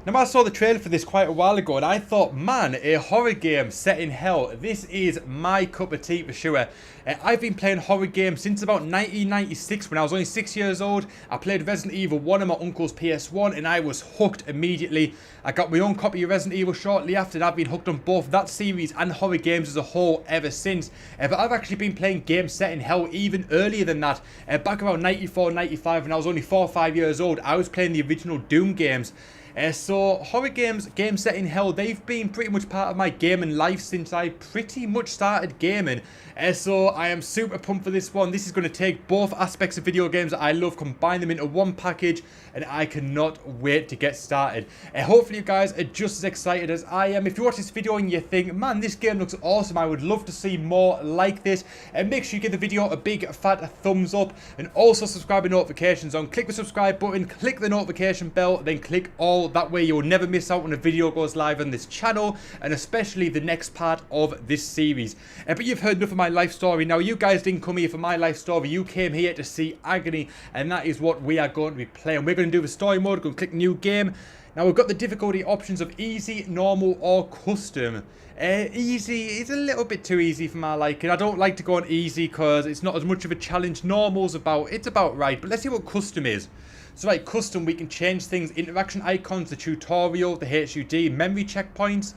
Now, I saw the trailer for this quite a while ago, and I thought, man, a horror game set in hell. This is my cup of tea for sure. I've been playing horror games since about 1996 when I was only 6 years old. I played Resident Evil 1 on my uncle's PS1, and I was hooked immediately. I got my own copy of Resident Evil shortly after, and I've been hooked on both that series and horror games as a whole ever since. But I've actually been playing games set in hell even earlier than that. Back around 94, 95, when I was only 4 or 5 years old, I was playing the original Doom games. So horror games set in hell, they've been pretty much part of my gaming life since I pretty much started gaming. So I am super pumped for this one. This is going to take both aspects of video games that I love, combine them into one package, and I cannot wait to get started. Hopefully you guys are just as excited as I am. If you watch this video and you think, man, this game looks awesome, I would love to see more like this, make sure you give the video a big fat thumbs up, and also subscribe and notifications on. Click the subscribe button, click the notification bell, then click all. That way you'll never miss out when a video goes live on this channel, and especially the next part of this series. But you've heard enough of my life story. Now, you guys didn't come here for my life story. You came here to see Agony, and that is what we are going to be playing. We're going to do the story mode. We're going to click new game. Now, we've got the difficulty options of easy, normal, or custom. Easy is a little bit too easy for my liking. I don't like to go on easy because it's not as much of a challenge. Normal's about right, but let's see what custom is. So right, custom, we can change things, interaction icons, the tutorial, the HUD, memory checkpoints,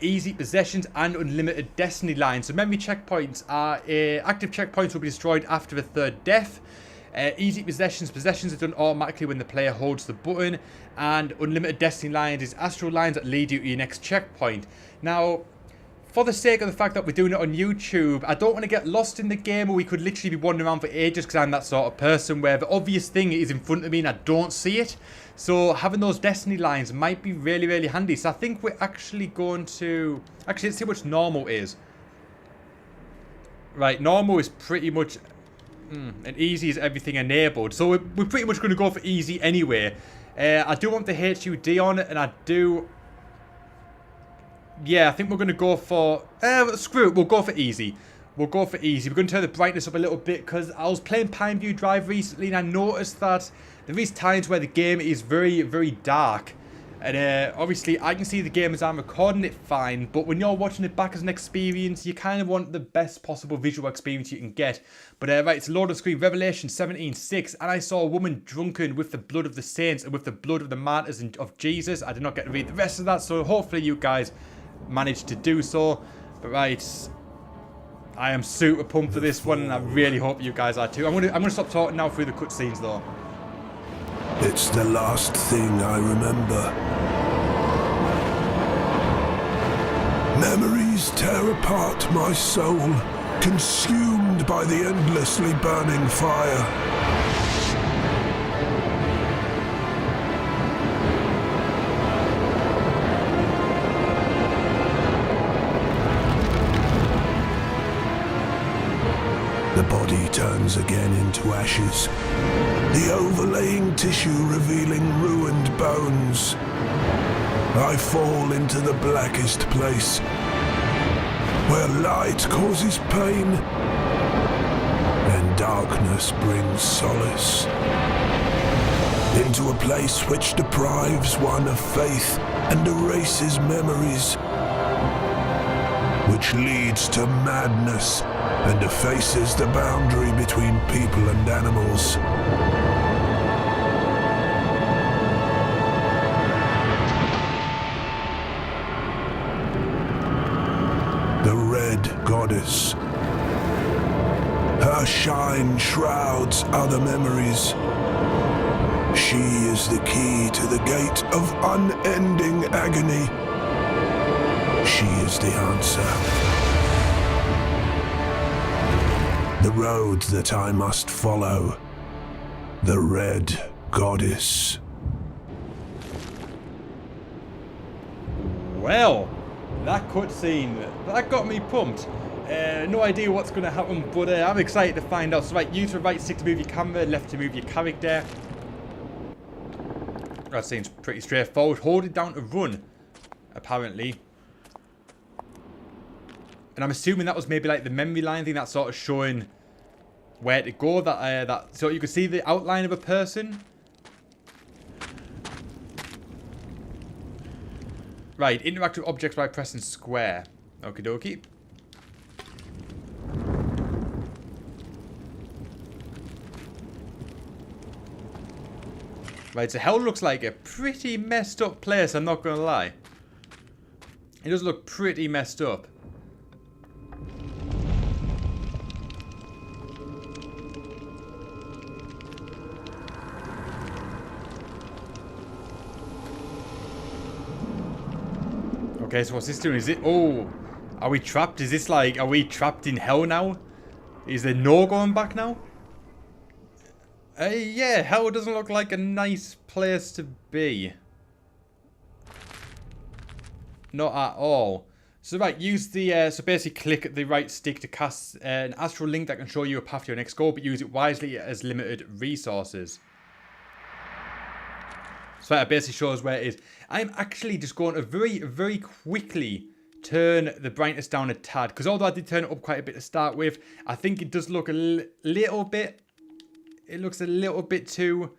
easy possessions, and unlimited destiny lines. So memory checkpoints are, active checkpoints will be destroyed after a third death. Easy possessions are done automatically when the player holds the button. And unlimited destiny lines is astral lines that lead you to your next checkpoint. Now, for the sake of the fact that we're doing it on YouTube, I don't want to get lost in the game, or we could literally be wandering around for ages because I'm that sort of person where the obvious thing is in front of me and I don't see it. So having those destiny lines might be really, really handy. So I think we're actually going to... Actually, let's see what normal is. Right, normal is pretty much... and easy is everything enabled. So we're pretty much going to go for easy anyway. I do want the HUD on it, and I do... Yeah, I think we're going to go for... screw it, we'll go for easy. We'll go for easy. We're going to turn the brightness up a little bit because I was playing Pineview Drive recently and I noticed that there is times where the game is very, very dark. And obviously I can see the game as I'm recording it fine, but when you're watching it back as an experience, you kind of want the best possible visual experience you can get. But right, it's load of screen, Revelation 17:6, and I saw a woman drunken with the blood of the saints and with the blood of the martyrs of Jesus. I did not get to read the rest of that, so hopefully you guys managed to do so. But right, I am super pumped for this one, and I really hope you guys are too. I'm gonna stop talking now through the cutscenes though. It's the last thing I remember. Memories tear apart my soul, consumed by the endlessly burning fire. The body turns again into ashes, the overlaying tissue revealing ruined bones. I fall into the blackest place, where light causes pain and darkness brings solace. Into a place which deprives one of faith and erases memories, which leads to madness and effaces the boundary between people and animals. The Red Goddess. Her shine shrouds other memories. She is the key to the gate of unending agony. She is the answer. The road that I must follow. The Red Goddess. Well, that cutscene, that got me pumped. No idea what's going to happen, but I'm excited to find out. So right, use the right stick to move your camera, left to move your character. That seems pretty straightforward. Hold it down to run, apparently. And I'm assuming that was maybe like the memory line thing that's sort of showing where to go. So you can see the outline of a person. Right, interact with objects by pressing square. Okie dokie. Right, so hell looks like a pretty messed up place, I'm not gonna lie. It does look pretty messed up. Okay, so what's this doing? Is it... Oh, are we trapped? Is this like... Are we trapped in hell now? Is there no going back now? Yeah, hell doesn't look like a nice place to be. Not at all. So right, use the... so basically click the right stick to cast an astral link that can show you a path to your next goal, but use it wisely as limited resources. So that basically shows where it is. I'm actually just going to very, very quickly turn the brightness down a tad. Because although I did turn it up quite a bit to start with, I think it does look a little bit... It looks a little bit too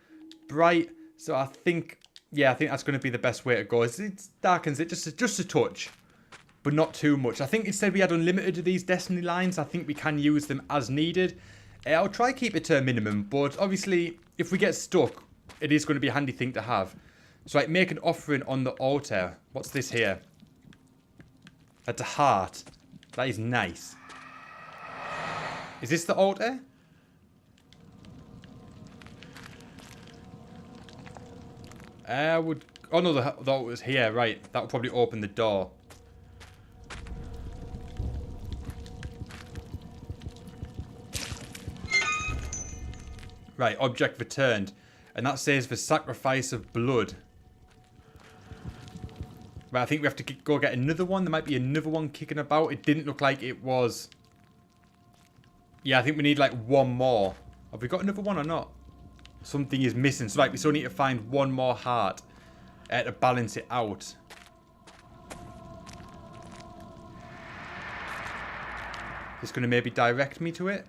bright. So I think... Yeah, I think that's going to be the best way to go. It darkens it just a touch. But not too much. I think instead we had unlimited of these destiny lines. I think we can use them as needed. I'll try keep it to a minimum. But obviously, if we get stuck... It is going to be a handy thing to have. So, like, make an offering on the altar. What's this here? That's a heart. That is nice. Is this the altar? Would... Oh, no, the altar was here. Right. That would probably open the door. Right. Object returned. And that says for sacrifice of blood. Right, I think we have to go get another one. There might be another one kicking about. It didn't look like it was. Yeah, I think we need like one more. Have we got another one or not? Something is missing. So like we still need to find one more heart to balance it out. Is this going to maybe direct me to it?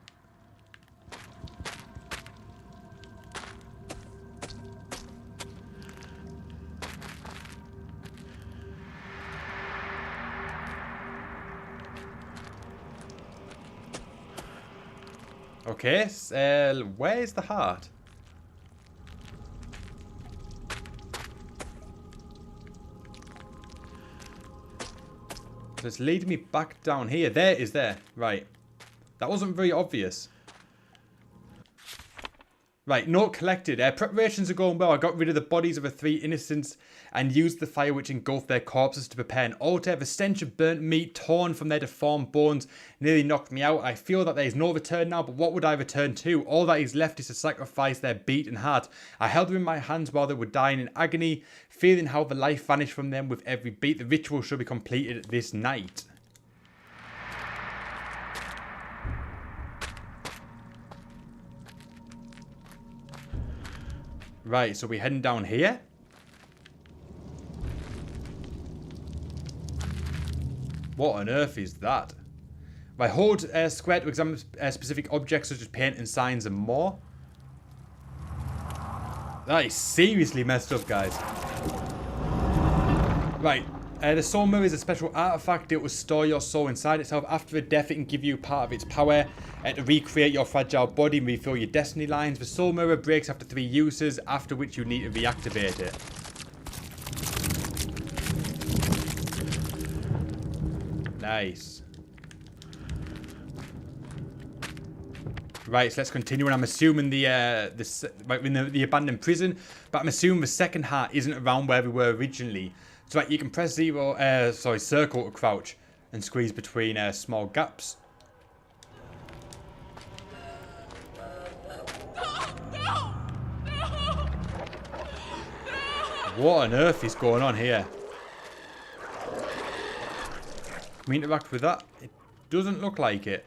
Okay, where is the heart? So it's leading me back down here. There it is there. Right. That wasn't very obvious. Right, note collected. Preparations are going well. I got rid of the bodies of the 3 innocents and used the fire which engulfed their corpses to prepare an altar. The stench of burnt meat torn from their deformed bones nearly knocked me out. I feel that there is no return now, but what would I return to? All that is left is to sacrifice their beaten heart. I held them in my hands while they were dying in agony, feeling how the life vanished from them with every beat. The ritual should be completed this night. Right, so we're heading down here. What on earth is that? Right, hold square to examine specific objects such as paint and signs and more. That is seriously messed up, guys. Right, the soul mirror is a special artifact. It will store your soul inside itself. After a death, it can give you part of its power to recreate your fragile body and refill your destiny lines. The soul mirror breaks after 3 uses, after which you need to reactivate it. Nice. Right, so let's continue. And I'm assuming the abandoned prison, but I'm assuming the second heart isn't around where we were originally. So like you can press circle to crouch and squeeze between small gaps. What on earth is going on here? Can we interact with that? It doesn't look like it.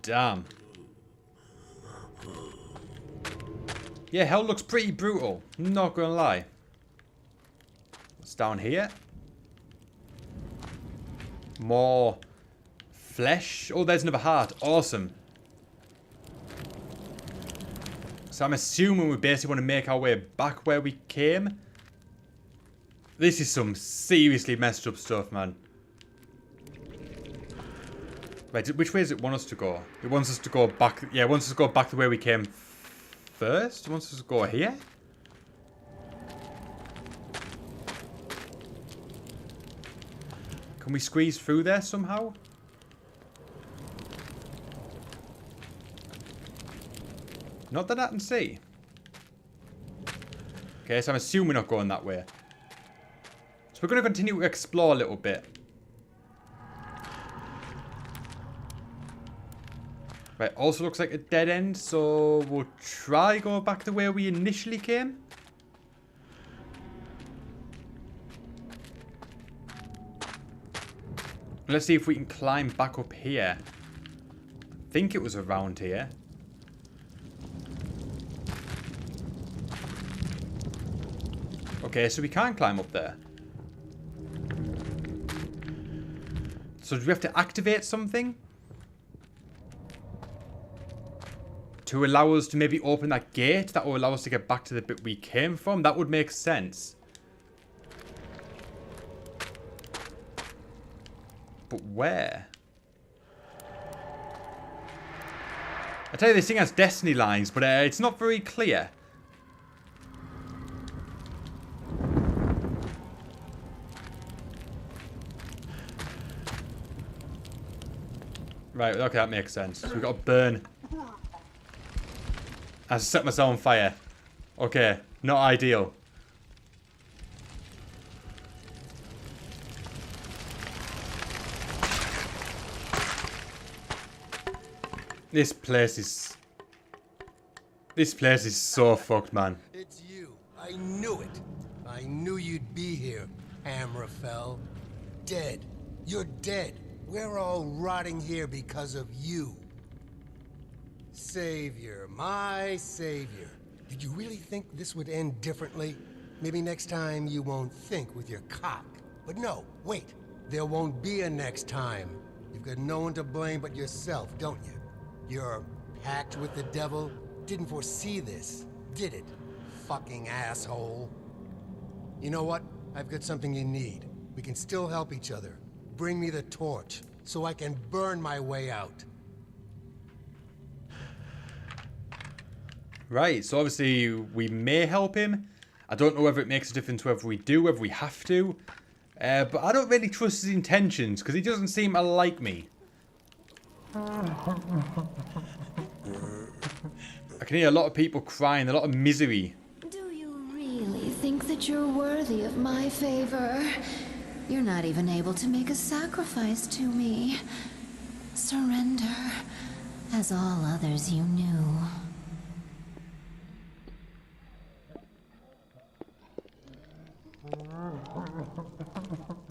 Damn. Yeah, hell looks pretty brutal. Not gonna lie. What's down here? More flesh. Oh, there's another heart. Awesome. So I'm assuming we basically want to make our way back where we came. This is some seriously messed up stuff, man. Right, which way does it want us to go? It wants us to go back. Yeah, it wants us to go back to where we came first. It wants us to go here. Can we squeeze through there somehow? Not that I can see. Okay, so I'm assuming we're not going that way. So we're going to continue to explore a little bit. Right, also looks like a dead end, so we'll try go back to where we initially came. Let's see if we can climb back up here. I think it was around here. Okay, so we can climb up there. So do we have to activate something? To allow us to maybe open that gate that will allow us to get back to the bit we came from? That would make sense. But where? I tell you, this thing has destiny lines, but it's not very clear. Right, okay, that makes sense. So we've got to burn. I set myself on fire. Okay, not ideal. This place is so fucked, man. It's you. I knew it. I knew you'd be here, Hammerfell. Dead. You're dead. We're all rotting here because of you. Savior, my savior. Did you really think this would end differently? Maybe next time you won't think with your cock. But no, wait. There won't be a next time. You've got no one to blame but yourself, don't you? Your pact with the devil didn't foresee this, did it? Fucking asshole. You know what? I've got something you need. We can still help each other. Bring me the torch, so I can burn my way out. Right, so obviously we may help him. I don't know whether it makes a difference whether we do, whether we have to. But I don't really trust his intentions, because he doesn't seem to like me. I can hear a lot of people crying, a lot of misery. Do you really think that you're worthy of my favor? You're not even able to make a sacrifice to me. Surrender, as all others you knew.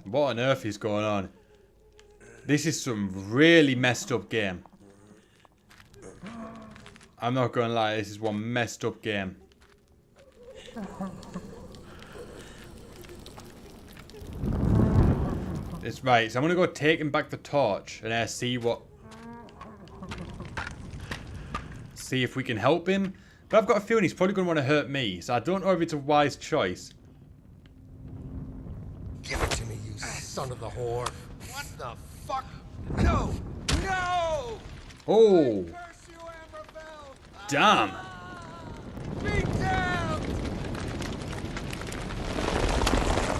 What on earth is going on? This is some really messed up game. I'm not gonna lie, this is one messed up game. It's right, so I'm gonna go taking back the torch and see if we can help him. But I've got a feeling he's probably gonna want to hurt me, so I don't know if it's a wise choice. Give it to me, you son of the whore. What the fuck? No! No! Oh! Curse you, Amberfell! Damn! Be damned!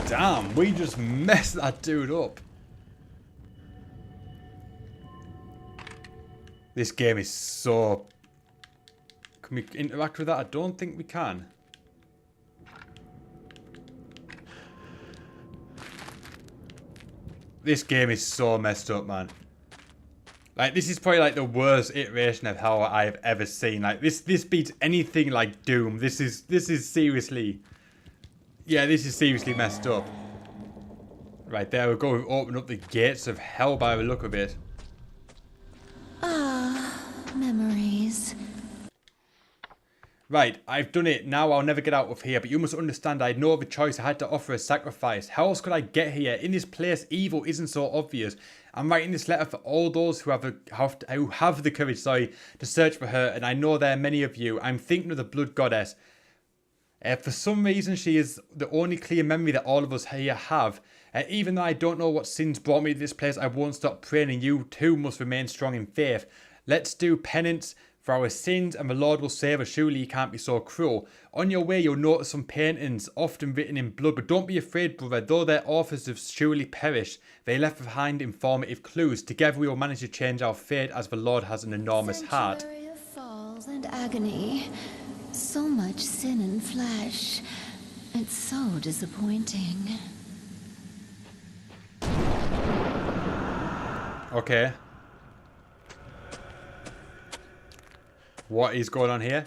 Damn, we just messed that dude up. This game is so... Can we interact with that? I don't think we can. This game is so messed up, man. Like, this is probably like the worst iteration of hell I've ever seen. Like, this beats anything like Doom. This is seriously... Yeah, this is seriously messed up. Right, there we go. We've opened up the gates of hell by the look of it. Ah, memories. Right, I've done it. Now I'll never get out of here. But you must understand, I had no other choice. I had to offer a sacrifice. How else could I get here? In this place, evil isn't so obvious. I'm writing this letter for all those who have the courage, to search for her. And I know there are many of you. I'm thinking of the blood goddess. For some reason, she is the only clear memory that all of us here have. Even though I don't know what sins brought me to this place, I won't stop praying, and you too must remain strong in faith. Let's do penance for our sins, and the Lord will save us. Surely he can't be so cruel. On your way, you'll notice some paintings, often written in blood, but don't be afraid, brother. Though their authors have surely perished, they left behind informative clues. Together we will manage to change our fate, as the Lord has an enormous heart. Sanctuary of falls and agony. So much sin and flesh. It's so disappointing. Okay. What is going on here?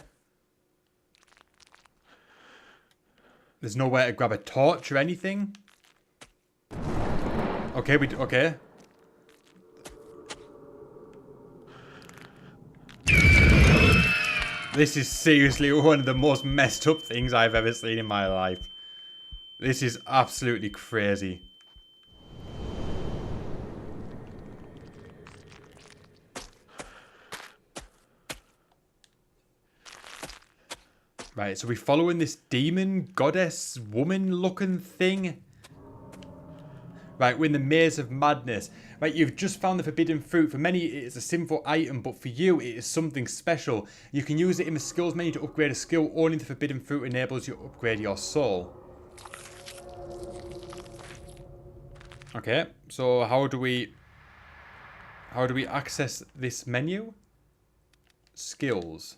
There's nowhere to grab a torch or anything. Okay, okay. This is seriously one of the most messed up things I've ever seen in my life. This is absolutely crazy. Right, so we're following this demon, goddess, woman-looking thing. Right, we're in the maze of madness. Right, you've just found the forbidden fruit. For many, it is a sinful item, but for you, it is something special. You can use it in the skills menu to upgrade a skill. Only the forbidden fruit enables you to upgrade your soul. Okay, so how do we access this menu? Skills.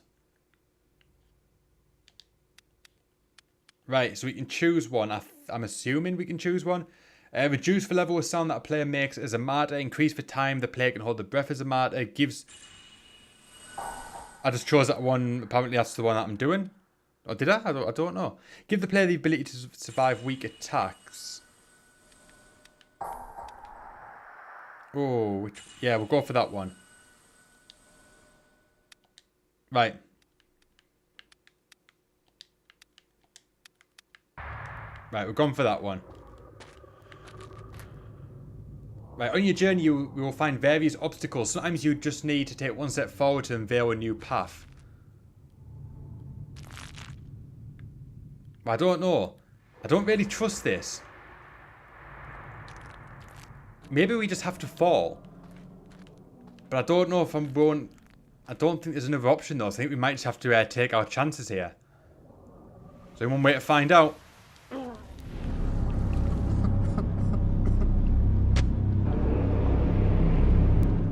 Right, so we can choose one. I'm assuming we can choose one. Reduce the level of sound that a player makes as a martyr. Increase the time the player can hold the breath as a martyr. Gives... I just chose that one. Apparently that's the one that I'm doing. Or did I? I don't know. Give the player the ability to survive weak attacks. Oh, yeah, we'll go for that one. Right. Right, we're gone for that one. Right, on your journey you will find various obstacles. Sometimes you just need to take one step forward to unveil a new path. I don't know. I don't really trust this. Maybe we just have to fall. But I don't know if I'm going... I don't think there's another option though. I think we might just have to take our chances here. So one way to find out.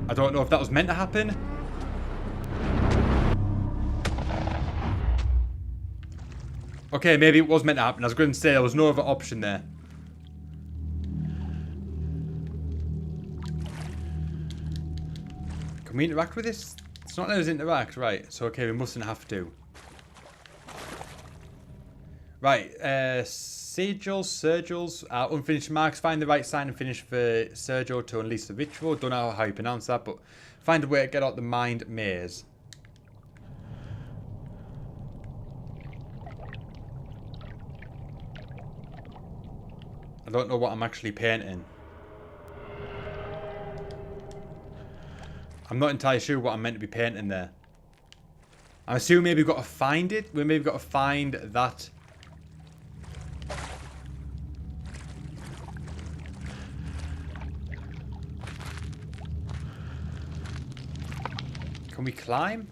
I don't know if that was meant to happen. Okay, maybe it was meant to happen. I was going to say there was no other option there. Can we interact with this? It's not letting us interact, right. So, okay, we mustn't have to. Right, Sigils, unfinished marks. Find the right sign and finish the Sergio to unleash the ritual. Don't know how you pronounce that, but find a way to get out the mind maze. I don't know what I'm actually painting. I'm not entirely sure what I'm meant to be painting there. I'm assuming maybe we've got to find it. We maybe got to find that. Can we climb?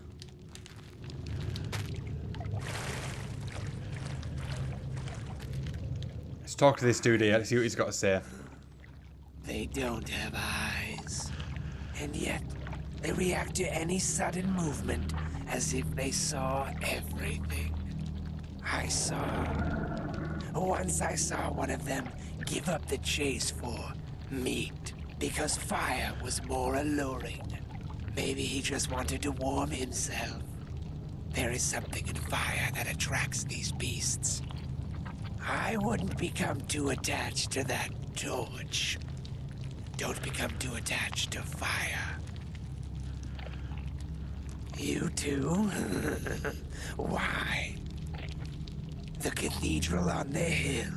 Let's talk to this dude here. Let's see what he's got to say. They don't have eyes. And yet, they react to any sudden movement as if they saw everything. Once I saw one of them give up the chase for meat because fire was more alluring. Maybe he just wanted to warm himself. There is something in fire that attracts these beasts. I wouldn't become too attached to that torch. Don't become too attached to fire. You too? Why? The cathedral on the hill.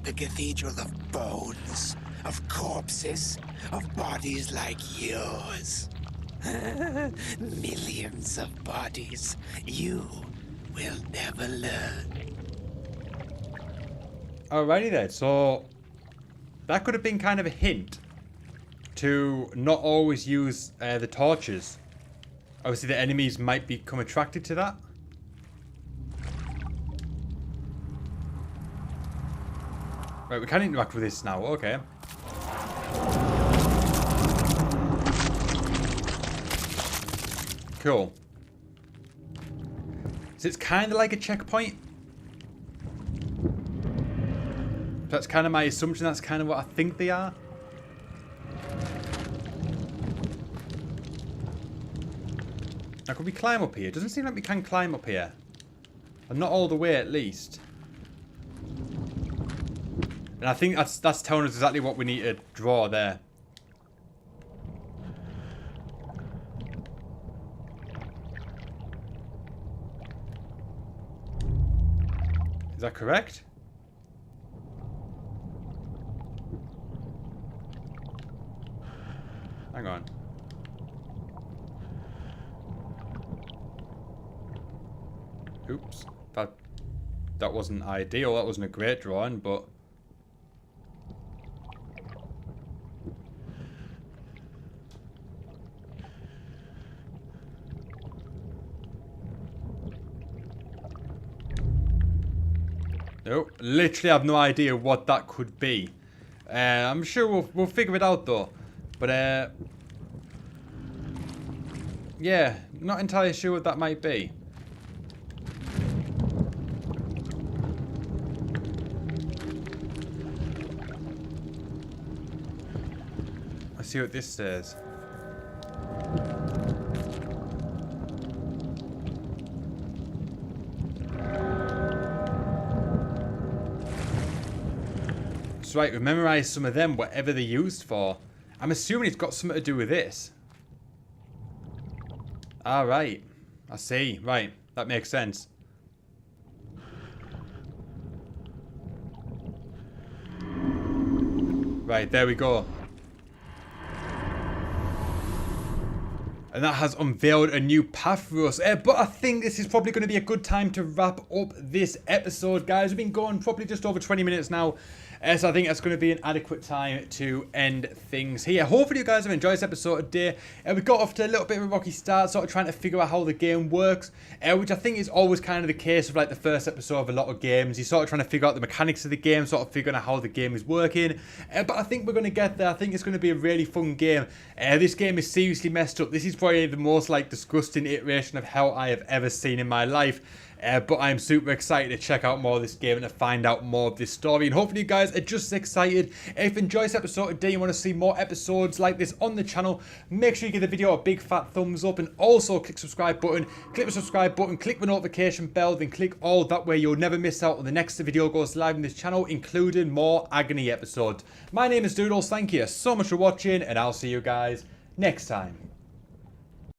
The cathedral of bones, of corpses, of bodies like yours. Millions of bodies. You will never learn. Alrighty then, so that could have been kind of a hint to not always use the torches. Obviously the enemies might become attracted to that. Right, we can interact with this now, okay. Cool. So it's kind of like a checkpoint. That's kind of my assumption, that's kind of what I think they are. Now, could we climb up here? It doesn't seem like we can climb up here. And not all the way, at least. And I think that's telling us exactly what we need to draw there. Is that correct? Hang on. Oops. That wasn't ideal. That wasn't a great drawing, but... Nope. Literally have no idea what that could be. I'm sure we'll figure it out though. But yeah, not entirely sure what that might be. Let's see what this says. That's right, we memorized some of them, whatever they're used for. I'm assuming it's got something to do with this. Alright. I see. Right. That makes sense. Right, there we go. And that has unveiled a new path for us. But I think this is probably going to be a good time to wrap up this episode, guys. We've been going probably just over 20 minutes now. So I think that's going to be an adequate time to end things here. Hopefully you guys have enjoyed this episode today. We got off to a little bit of a rocky start, sort of trying to figure out how the game works, which I think is always kind of the case of like the first episode of a lot of games. You're sort of trying to figure out the mechanics of the game, sort of figuring out how the game is working. But I think we're going to get there. I think it's going to be a really fun game. This game is seriously messed up. This is probably the most like disgusting iteration of hell I have ever seen in my life. But I'm super excited to check out more of this game and to find out more of this story. And hopefully you guys are just as excited. If you enjoyed this episode today, you want to see more episodes like this on the channel, make sure you give the video a big fat thumbs up and also click subscribe button. Click the subscribe button, click the notification bell, then click all. That way you'll never miss out when the next video goes live on this channel, including more Agony episodes. My name is Doodles. Thank you so much for watching, and I'll see you guys next time.